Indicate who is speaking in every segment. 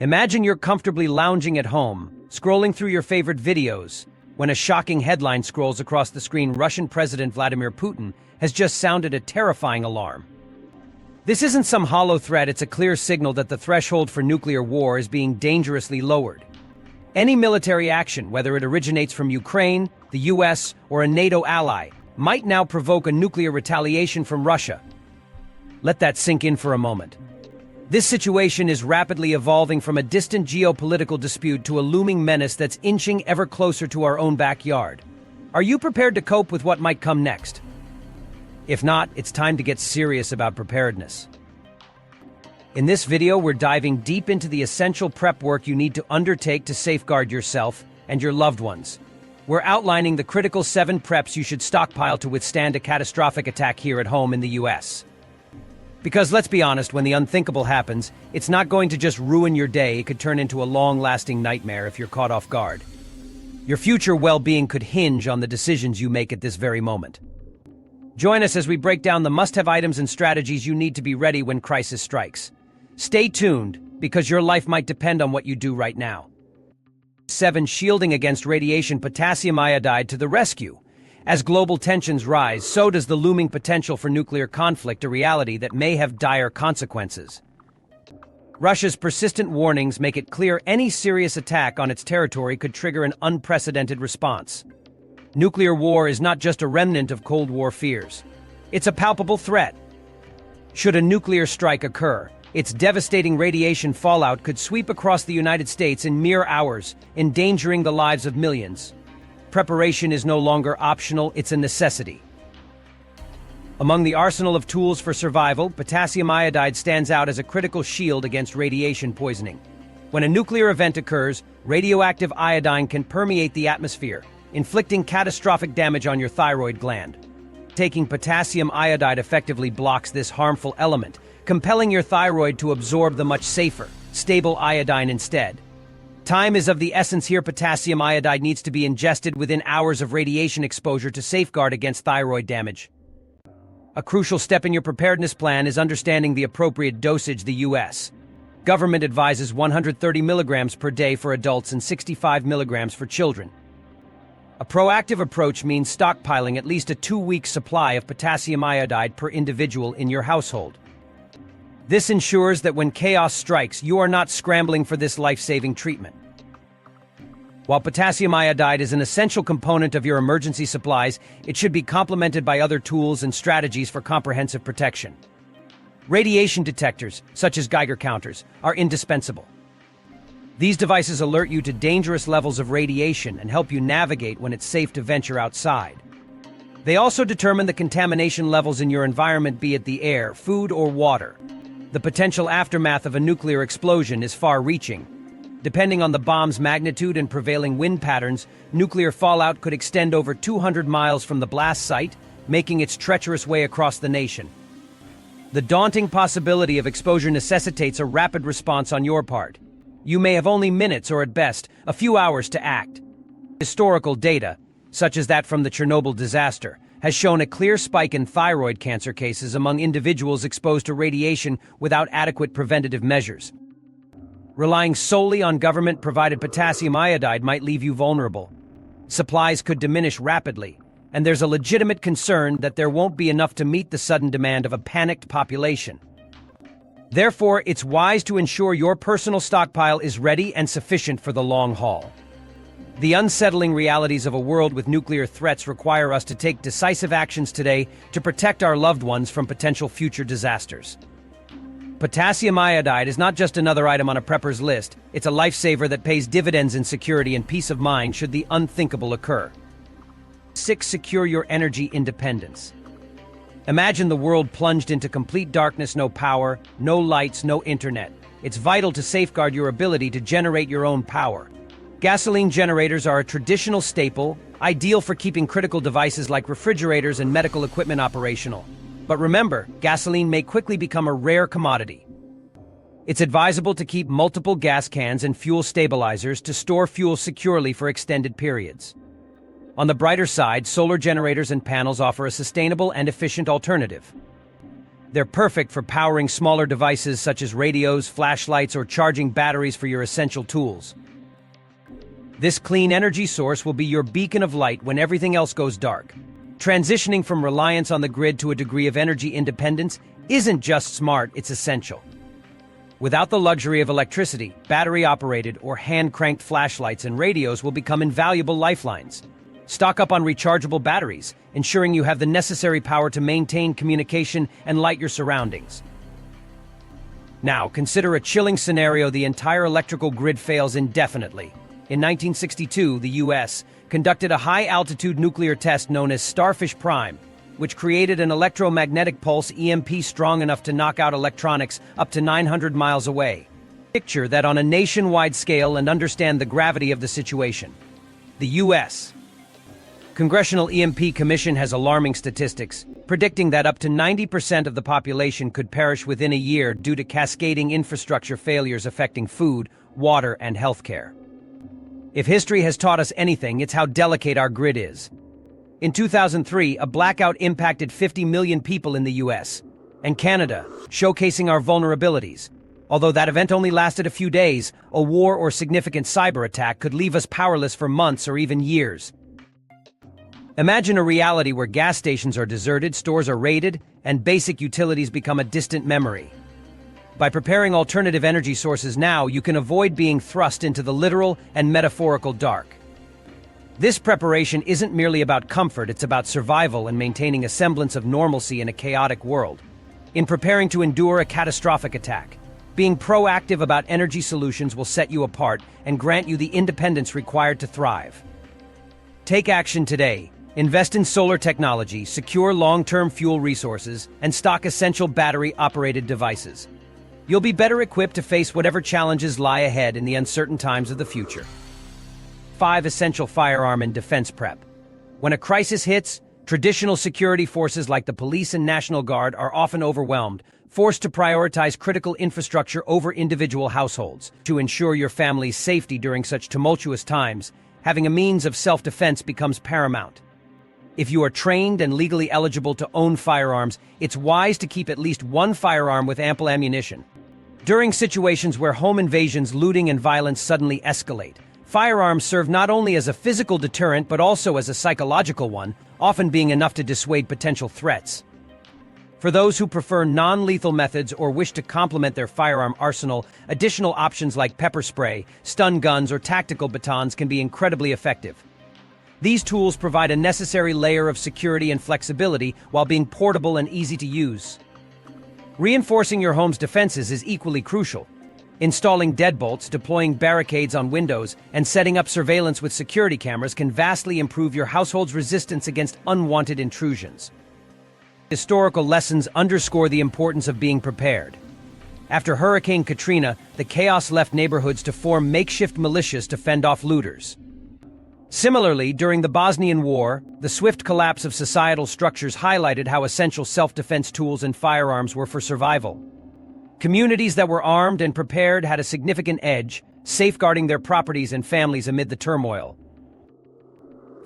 Speaker 1: Imagine you're comfortably lounging at home, scrolling through your favorite videos, when a shocking headline scrolls across the screen. Russian President Vladimir Putin has just sounded a terrifying alarm. This isn't some hollow threat, it's a clear signal that the threshold for nuclear war is being dangerously lowered. Any military action, whether it originates from Ukraine, the US, or a NATO ally, might now provoke a nuclear retaliation from Russia. Let that sink in for a moment. This situation is rapidly evolving from a distant geopolitical dispute to a looming menace that's inching ever closer to our own backyard. Are you prepared to cope with what might come next? If not, it's time to get serious about preparedness. In this video, we're diving deep into the essential prep work you need to undertake to safeguard yourself and your loved ones. We're outlining the critical 7 preps you should stockpile to withstand a catastrophic attack here at home in the US. Because let's be honest, when the unthinkable happens, it's not going to just ruin your day, it could turn into a long-lasting nightmare if you're caught off guard. Your future well-being could hinge on the decisions you make at this very moment. Join us as we break down the must-have items and strategies you need to be ready when crisis strikes. Stay tuned, because your life might depend on what you do right now. 7. Shielding against radiation. Potassium iodide to the rescue. As global tensions rise, so does the looming potential for nuclear conflict, a reality that may have dire consequences. Russia's persistent warnings make it clear any serious attack on its territory could trigger an unprecedented response. Nuclear war is not just a remnant of Cold War fears. It's a palpable threat. Should a nuclear strike occur, its devastating radiation fallout could sweep across the United States in mere hours, endangering the lives of millions. Preparation is no longer optional, it's a necessity. Among the arsenal of tools for survival, potassium iodide stands out as a critical shield against radiation poisoning. When a nuclear event occurs, radioactive iodine can permeate the atmosphere, inflicting catastrophic damage on your thyroid gland. Taking potassium iodide effectively blocks this harmful element, compelling your thyroid to absorb the much safer, stable iodine instead. Time is of the essence here. Potassium iodide needs to be ingested within hours of radiation exposure to safeguard against thyroid damage. A crucial step in your preparedness plan is understanding the appropriate dosage. The U.S. government advises 130 milligrams per day for adults and 65 milligrams for children. A proactive approach means stockpiling at least a 2-week supply of potassium iodide per individual in your household. This ensures that when chaos strikes, you are not scrambling for this life-saving treatment. While potassium iodide is an essential component of your emergency supplies, it should be complemented by other tools and strategies for comprehensive protection. Radiation detectors, such as Geiger counters, are indispensable. These devices alert you to dangerous levels of radiation and help you navigate when it's safe to venture outside. They also determine the contamination levels in your environment, be it the air, food, or water. The potential aftermath of a nuclear explosion is far-reaching. Depending on the bomb's magnitude and prevailing wind patterns, nuclear fallout could extend over 200 miles from the blast site, making its treacherous way across the nation. The daunting possibility of exposure necessitates a rapid response on your part. You may have only minutes or at best, a few hours to act. Historical data, such as that from the Chernobyl disaster, has shown a clear spike in thyroid cancer cases among individuals exposed to radiation without adequate preventative measures. Relying solely on government-provided potassium iodide might leave you vulnerable. Supplies could diminish rapidly, and there's a legitimate concern that there won't be enough to meet the sudden demand of a panicked population. Therefore, it's wise to ensure your personal stockpile is ready and sufficient for the long haul. The unsettling realities of a world with nuclear threats require us to take decisive actions today to protect our loved ones from potential future disasters. Potassium iodide is not just another item on a prepper's list, it's a lifesaver that pays dividends in security and peace of mind should the unthinkable occur. 6. Secure your energy independence. Imagine the world plunged into complete darkness, no power, no lights, no internet. It's vital to safeguard your ability to generate your own power. Gasoline generators are a traditional staple, ideal for keeping critical devices like refrigerators and medical equipment operational. But remember, gasoline may quickly become a rare commodity. It's advisable to keep multiple gas cans and fuel stabilizers to store fuel securely for extended periods. On the brighter side, solar generators and panels offer a sustainable and efficient alternative. They're perfect for powering smaller devices such as radios, flashlights, or charging batteries for your essential tools. This clean energy source will be your beacon of light when everything else goes dark. Transitioning from reliance on the grid to a degree of energy independence isn't just smart, it's essential. Without the luxury of electricity, battery-operated or hand-cranked flashlights and radios will become invaluable lifelines. Stock up on rechargeable batteries, ensuring you have the necessary power to maintain communication and light your surroundings. Now, consider a chilling scenario: the entire electrical grid fails indefinitely. In 1962, the U.S. conducted a high-altitude nuclear test known as Starfish Prime, which created an electromagnetic pulse EMP strong enough to knock out electronics up to 900 miles away. Picture that on a nationwide scale and understand the gravity of the situation. The U.S. Congressional EMP Commission has alarming statistics, predicting that up to 90% of the population could perish within a year due to cascading infrastructure failures affecting food, water, and healthcare. If history has taught us anything, it's how delicate our grid is. In 2003, a blackout impacted 50 million people in the US and Canada, showcasing our vulnerabilities. Although that event only lasted a few days, a war or significant cyber attack could leave us powerless for months or even years. Imagine a reality where gas stations are deserted, stores are raided, and basic utilities become a distant memory. By preparing alternative energy sources now, you can avoid being thrust into the literal and metaphorical dark. This preparation isn't merely about comfort, it's about survival and maintaining a semblance of normalcy in a chaotic world. In preparing to endure a catastrophic attack, being proactive about energy solutions will set you apart and grant you the independence required to thrive. Take action today. Invest in solar technology, secure long-term fuel resources, and stock essential battery-operated devices. You'll be better equipped to face whatever challenges lie ahead in the uncertain times of the future. 5 essential firearm and defense prep. When a crisis hits, traditional security forces like the police and National Guard are often overwhelmed, forced to prioritize critical infrastructure over individual households. To ensure your family's safety during such tumultuous times, having a means of self-defense becomes paramount. If you are trained and legally eligible to own firearms, it's wise to keep at least one firearm with ample ammunition. During situations where home invasions, looting, and violence suddenly escalate, firearms serve not only as a physical deterrent but also as a psychological one, often being enough to dissuade potential threats. For those who prefer non-lethal methods or wish to complement their firearm arsenal, additional options like pepper spray, stun guns, or tactical batons can be incredibly effective. These tools provide a necessary layer of security and flexibility while being portable and easy to use. Reinforcing your home's defenses is equally crucial. Installing deadbolts, deploying barricades on windows, and setting up surveillance with security cameras can vastly improve your household's resistance against unwanted intrusions. Historical lessons underscore the importance of being prepared. After Hurricane Katrina, the chaos left neighborhoods to form makeshift militias to fend off looters. Similarly, during the Bosnian War, the swift collapse of societal structures highlighted how essential self-defense tools and firearms were for survival. Communities that were armed and prepared had a significant edge, safeguarding their properties and families amid the turmoil.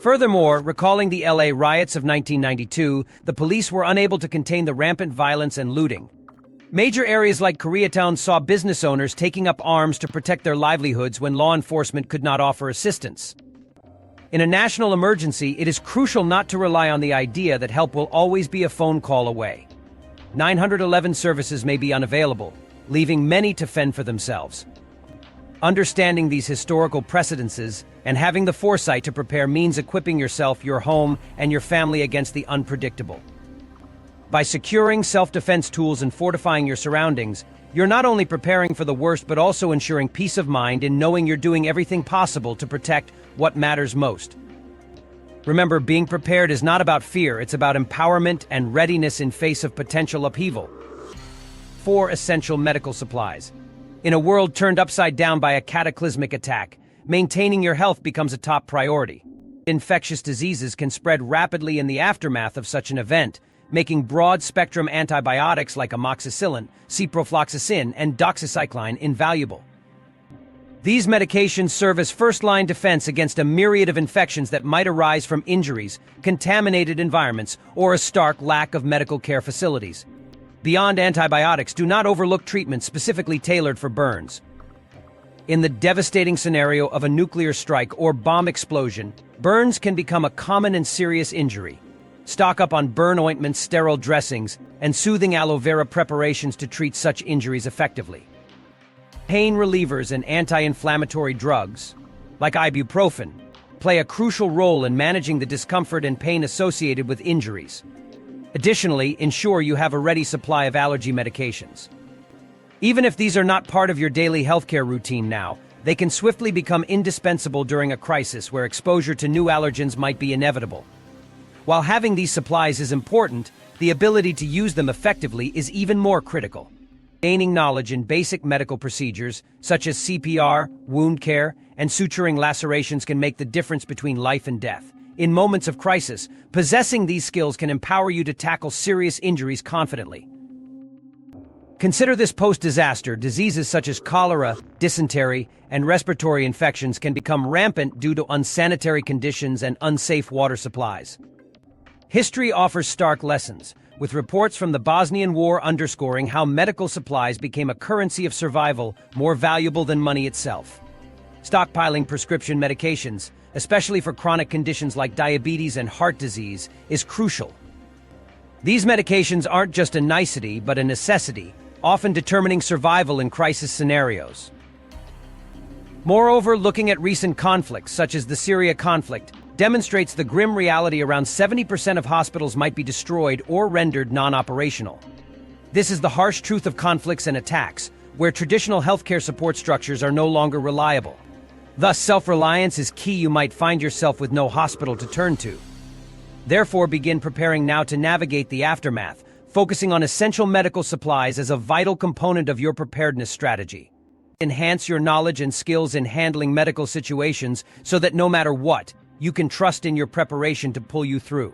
Speaker 1: Furthermore, recalling the LA riots of 1992, the police were unable to contain the rampant violence and looting. Major areas like Koreatown saw business owners taking up arms to protect their livelihoods when law enforcement could not offer assistance. In a national emergency, it is crucial not to rely on the idea that help will always be a phone call away. 911 services may be unavailable, leaving many to fend for themselves. Understanding these historical precedences and having the foresight to prepare means equipping yourself, your home, and your family against the unpredictable. By securing self-defense tools and fortifying your surroundings, you're not only preparing for the worst but also ensuring peace of mind in knowing you're doing everything possible to protect what matters most. Remember, being prepared is not about fear, it's about empowerment and readiness in face of potential upheaval. 4 essential medical supplies. In a world turned upside down by a cataclysmic attack, maintaining your health becomes a top priority. Infectious diseases can spread rapidly in the aftermath of such an event, making broad-spectrum antibiotics like amoxicillin, ciprofloxacin, and doxycycline invaluable. These medications serve as first-line defense against a myriad of infections that might arise from injuries, contaminated environments, or a stark lack of medical care facilities. Beyond antibiotics, do not overlook treatments specifically tailored for burns. In the devastating scenario of a nuclear strike or bomb explosion, burns can become a common and serious injury. Stock up on burn ointments, sterile dressings, and soothing aloe vera preparations to treat such injuries effectively. Pain relievers and anti-inflammatory drugs, like ibuprofen, play a crucial role in managing the discomfort and pain associated with injuries. Additionally, ensure you have a ready supply of allergy medications. Even if these are not part of your daily healthcare routine now, they can swiftly become indispensable during a crisis where exposure to new allergens might be inevitable. While having these supplies is important, the ability to use them effectively is even more critical. Gaining knowledge in basic medical procedures, such as CPR, wound care, and suturing lacerations can make the difference between life and death. In moments of crisis, possessing these skills can empower you to tackle serious injuries confidently. Consider this post-disaster. Diseases such as cholera, dysentery, and respiratory infections can become rampant due to unsanitary conditions and unsafe water supplies. History offers stark lessons, with reports from the Bosnian War underscoring how medical supplies became a currency of survival more valuable than money itself. Stockpiling prescription medications, especially for chronic conditions like diabetes and heart disease, is crucial. These medications aren't just a nicety, but a necessity, often determining survival in crisis scenarios. Moreover, looking at recent conflicts, such as the Syria conflict, demonstrates the grim reality around 70% of hospitals might be destroyed or rendered non-operational. This is the harsh truth of conflicts and attacks, where traditional healthcare support structures are no longer reliable. Thus, self-reliance is key. You might find yourself with no hospital to turn to. Therefore, begin preparing now to navigate the aftermath, focusing on essential medical supplies as a vital component of your preparedness strategy. Enhance your knowledge and skills in handling medical situations so that no matter what, you can trust in your preparation to pull you through.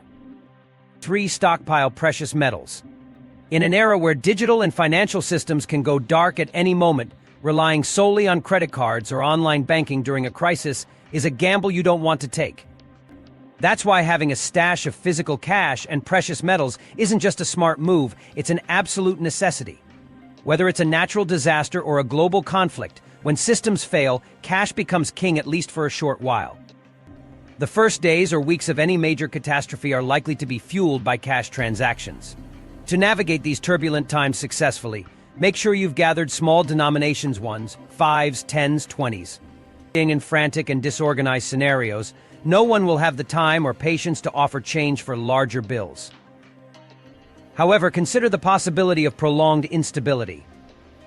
Speaker 1: 3. Stockpile precious metals. In an era where digital and financial systems can go dark at any moment, relying solely on credit cards or online banking during a crisis is a gamble you don't want to take. That's why having a stash of physical cash and precious metals isn't just a smart move, it's an absolute necessity. Whether it's a natural disaster or a global conflict, when systems fail, cash becomes king, at least for a short while. The first days or weeks of any major catastrophe are likely to be fueled by cash transactions. To navigate these turbulent times successfully, make sure you've gathered small denominations, ones, fives, tens, 20s. In frantic and disorganized scenarios, no one will have the time or patience to offer change for larger bills. However, consider the possibility of prolonged instability.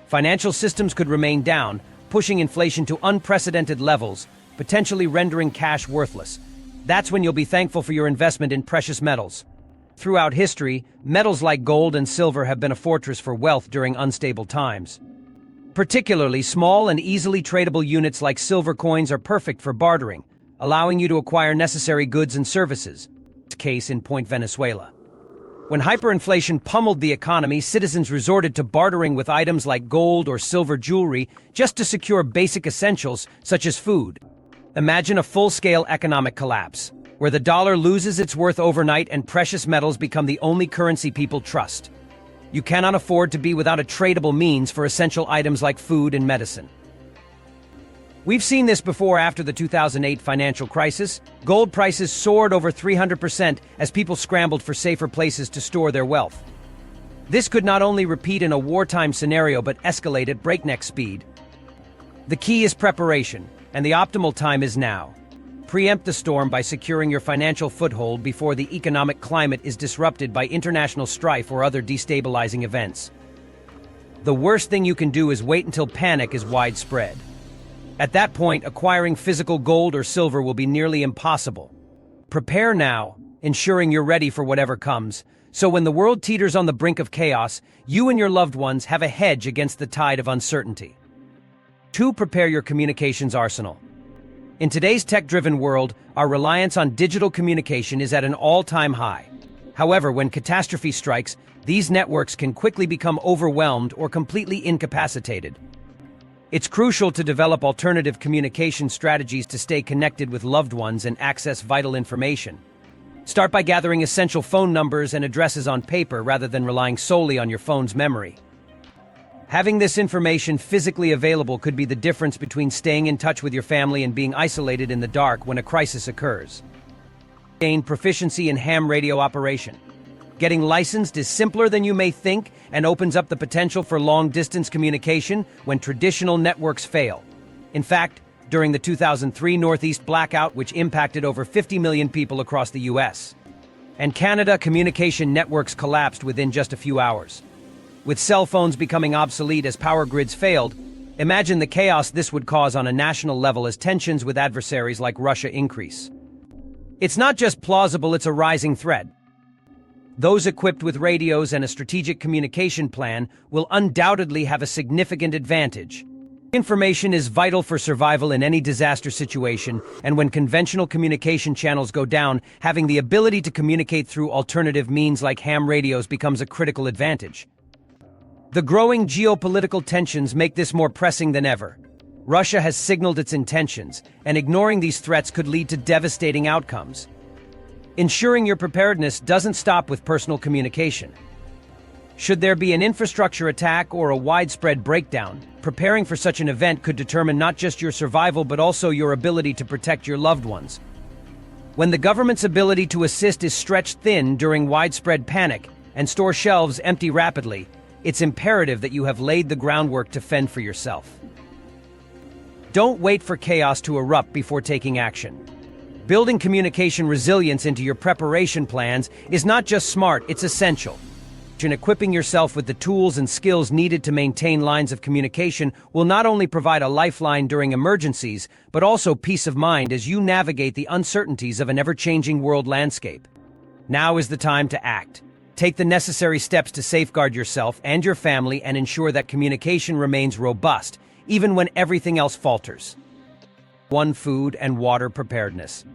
Speaker 1: Financial systems could remain down, pushing inflation to unprecedented levels, potentially rendering cash worthless. That's when you'll be thankful for your investment in precious metals. Throughout history, metals like gold and silver have been a fortress for wealth during unstable times. Particularly, small and easily tradable units like silver coins are perfect for bartering, allowing you to acquire necessary goods and services. Case in point, Venezuela. When hyperinflation pummeled the economy, citizens resorted to bartering with items like gold or silver jewelry just to secure basic essentials such as food. Imagine a full-scale economic collapse, where the dollar loses its worth overnight and precious metals become the only currency people trust. You cannot afford to be without a tradable means for essential items like food and medicine. We've seen this before. After the 2008 financial crisis, gold prices soared over 300% as people scrambled for safer places to store their wealth. This could not only repeat in a wartime scenario but escalate at breakneck speed. The key is preparation, and the optimal time is now. Preempt the storm by securing your financial foothold before the economic climate is disrupted by international strife or other destabilizing events. The worst thing you can do is wait until panic is widespread. At that point, acquiring physical gold or silver will be nearly impossible. Prepare now, ensuring you're ready for whatever comes, so when the world teeters on the brink of chaos, you and your loved ones have a hedge against the tide of uncertainty. 2. Prepare your communications arsenal. In today's tech-driven world, our reliance on digital communication is at an all-time high. However, when catastrophe strikes, these networks can quickly become overwhelmed or completely incapacitated. It's crucial to develop alternative communication strategies to stay connected with loved ones and access vital information. Start by gathering essential phone numbers and addresses on paper rather than relying solely on your phone's memory. Having this information physically available could be the difference between staying in touch with your family and being isolated in the dark when a crisis occurs. Gain proficiency in ham radio operation. Getting licensed is simpler than you may think and opens up the potential for long-distance communication when traditional networks fail. In fact, during the 2003 Northeast blackout, which impacted over 50 million people across the US and Canada, communication networks collapsed within just a few hours. With cell phones becoming obsolete as power grids failed, imagine the chaos this would cause on a national level as tensions with adversaries like Russia increase. It's not just plausible, it's a rising threat. Those equipped with radios and a strategic communication plan will undoubtedly have a significant advantage. Information is vital for survival in any disaster situation, and when conventional communication channels go down, having the ability to communicate through alternative means like ham radios becomes a critical advantage. The growing geopolitical tensions make this more pressing than ever. Russia has signaled its intentions, and ignoring these threats could lead to devastating outcomes. Ensuring your preparedness doesn't stop with personal communication. Should there be an infrastructure attack or a widespread breakdown, preparing for such an event could determine not just your survival but also your ability to protect your loved ones. When the government's ability to assist is stretched thin during widespread panic and store shelves empty rapidly, it's imperative that you have laid the groundwork to fend for yourself. Don't wait for chaos to erupt before taking action. Building communication resilience into your preparation plans is not just smart, it's essential. And equipping yourself with the tools and skills needed to maintain lines of communication will not only provide a lifeline during emergencies, but also peace of mind as you navigate the uncertainties of an ever-changing world landscape. Now is the time to act. Take the necessary steps to safeguard yourself and your family and ensure that communication remains robust, even when everything else falters. 1. Food and water preparedness.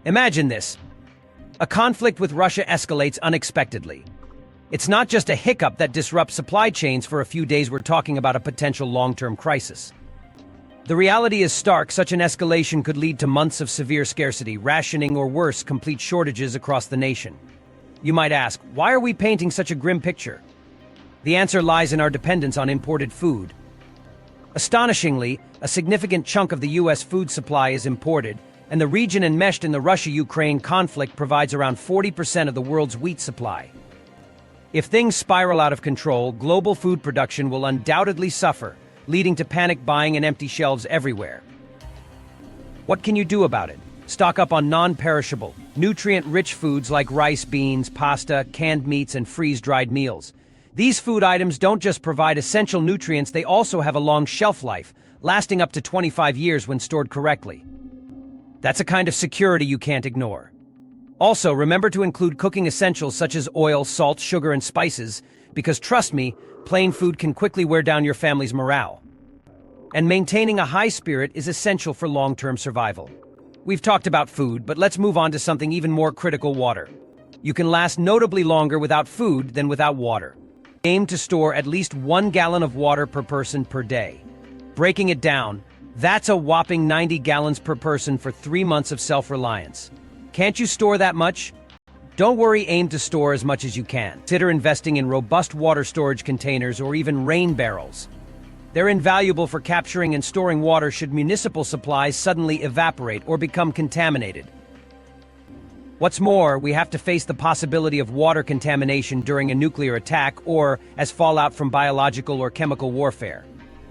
Speaker 1: Imagine this. A conflict with Russia escalates unexpectedly. It's not just a hiccup that disrupts supply chains for a few days, we're talking about a potential long-term crisis. The reality is stark. Such an escalation could lead to months of severe scarcity, rationing, or worse, complete shortages across the nation. You might ask, why are we painting such a grim picture? The answer lies in our dependence on imported food. Astonishingly, a significant chunk of the U.S. food supply is imported, and the region enmeshed in the Russia-Ukraine conflict provides around 40% of the world's wheat supply. If things spiral out of control, global food production will undoubtedly suffer, leading to panic buying and empty shelves everywhere. What can you do about it? Stock up on non-perishable, nutrient-rich foods like rice, beans, pasta, canned meats, and freeze-dried meals. These food items don't just provide essential nutrients, they also have a long shelf life, lasting up to 25 years when stored correctly. That's a kind of security you can't ignore. Also, remember to include cooking essentials such as oil, salt, sugar, and spices, because trust me, plain food can quickly wear down your family's morale. And maintaining a high spirit is essential for long-term survival. We've talked about food, but let's move on to something even more critical: water. You can last notably longer without food than without water. Aim to store at least 1 gallon of water per person per day. Breaking it down, that's a whopping 90 gallons per person for 3 months of self-reliance. Can't you store that much? Don't worry, aim to store as much as you can. Consider investing in robust water storage containers or even rain barrels. They're invaluable for capturing and storing water should municipal supplies suddenly evaporate or become contaminated. What's more, we have to face the possibility of water contamination during a nuclear attack or as fallout from biological or chemical warfare.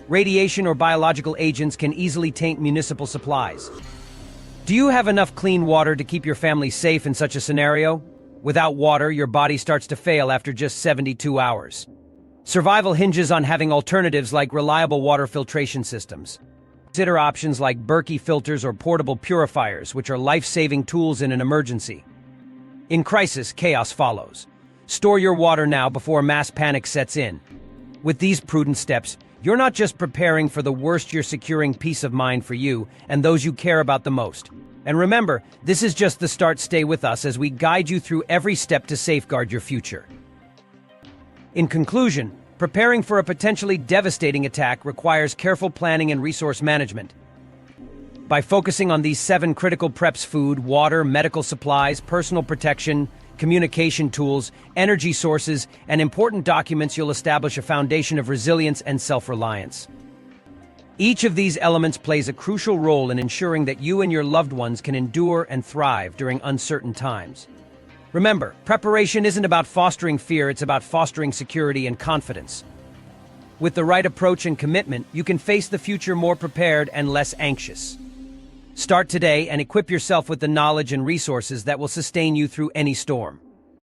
Speaker 1: Radiation or biological agents can easily taint municipal supplies. Do you have enough clean water to keep your family safe in such a scenario? Without water, your body starts to fail after just 72 hours. Survival hinges on having alternatives like reliable water filtration systems. Consider options like Berkey filters or portable purifiers, which are life-saving tools in an emergency. In crisis, chaos follows. Store your water now before mass panic sets in. With these prudent steps, you're not just preparing for the worst, you're securing peace of mind for you and those you care about the most. And remember, this is just the start. Stay with us as we guide you through every step to safeguard your future. In conclusion, preparing for a potentially devastating attack requires careful planning and resource management. By focusing on these 7 critical preps: food, water, medical supplies, personal protection, communication tools, energy sources, and important documents, you'll establish a foundation of resilience and self-reliance. Each of these elements plays a crucial role in ensuring that you and your loved ones can endure and thrive during uncertain times. Remember, preparation isn't about fostering fear, it's about fostering security and confidence. With the right approach and commitment, you can face the future more prepared and less anxious. Start today and equip yourself with the knowledge and resources that will sustain you through any storm.